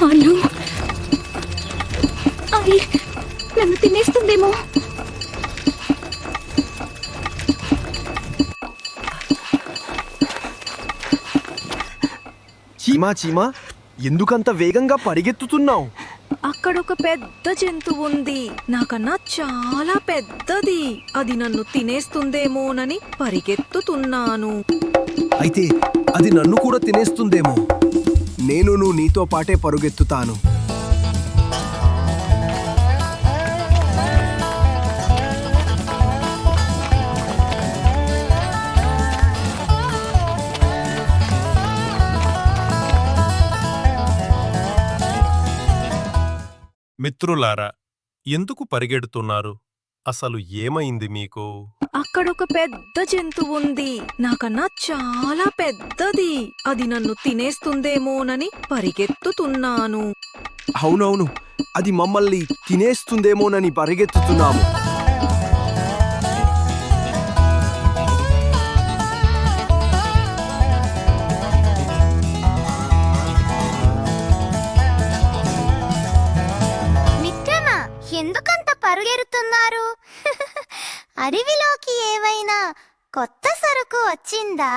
అయ్యో, అది నన్ను తినేస్తుందేమో. చీమా చీమా, ఎందుకంత వేగంగా పరిగెత్తుతున్నావు? అక్కడొక పెద్ద జంతువు ఉంది, నాకన్నా చాలా పెద్దది. అది నన్ను తినేస్తుందేమోనని పరిగెత్తుతున్నాను. అయితే అది నన్ను కూడా తినేస్తుందేమో. నేను నీతో పాటే పరుగెత్తుతాను. మిత్రులారా, ఎందుకు పరిగెడుతున్నారు? అసలు ఏమైంది మీకు? అక్కడొక పెద్ద జంతువు ఉంది, నాకన్నా చాలా పెద్దది. అది నన్ను తినేస్తుందేమోనని పరిగెత్తుతున్నాను. అవునవును, అది మమ్మల్ని తినేస్తుందేమోనని పరిగెత్తుతున్నాము. మిత్రమా, ఎందుకంత పరుగెడుతున్నారు? అడవిలోకి ఏవైనా కొత్త సరుకు వచ్చిందా?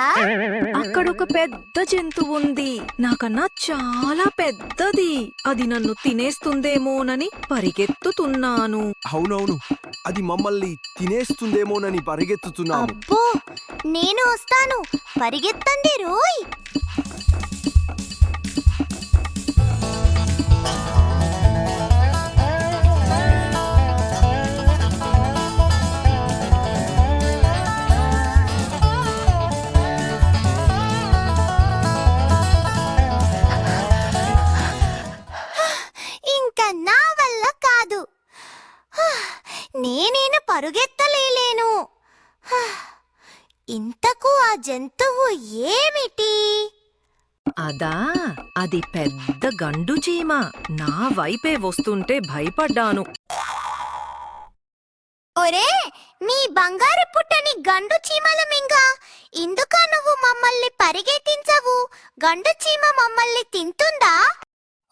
అక్కడొక పెద్ద జంతువు ఉంది, నాకన్నా చాలా పెద్దది. అది నన్ను తినేస్తుందేమోనని పరిగెత్తుతున్నాను. అవునవును, అది మమ్మల్ని తినేస్తుందేమోనని పరిగెత్తుతున్నాము. అబ్బో, నేను వస్తాను, పరిగెత్తండి రోయ్. ఇంకా నా వల్ల కాదు. నేనేను పరుగెత్తలేను. ఇంతకు ఆ జంతువు ఏమిటి? అదా, అది పెద్ద గండు చీమ. నా వైపే వస్తుంటే భయపడ్డాను. ఒరే, నీ బంగారు పుట్టని గండు చీమల మింగ, ఇందుక నువ్వు మమ్మల్ని పరిగెత్తించవు? గండు చీమ మమ్మల్ని తింటుందా?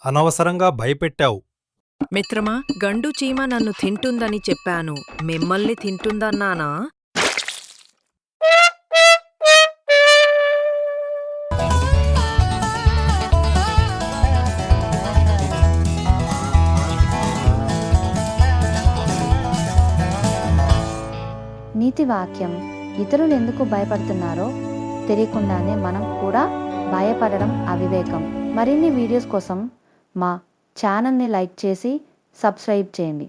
అనవసరంగా భయపెట్టావు. మిత్రమా, గండు చీమ నన్ను తింటుందని చెప్పాను, మిమ్మల్ని తింటుందన్నానా? నీతి వాక్యం: ఇతరులు ఎందుకు భయపడుతున్నారో తెలియకుండానే మనం కూడా భయపడడం అవివేకం. మరిన్ని వీడియోస్ కోసం మా ఛానల్ని లైక్ చేసి సబ్స్క్రైబ్ చేయండి.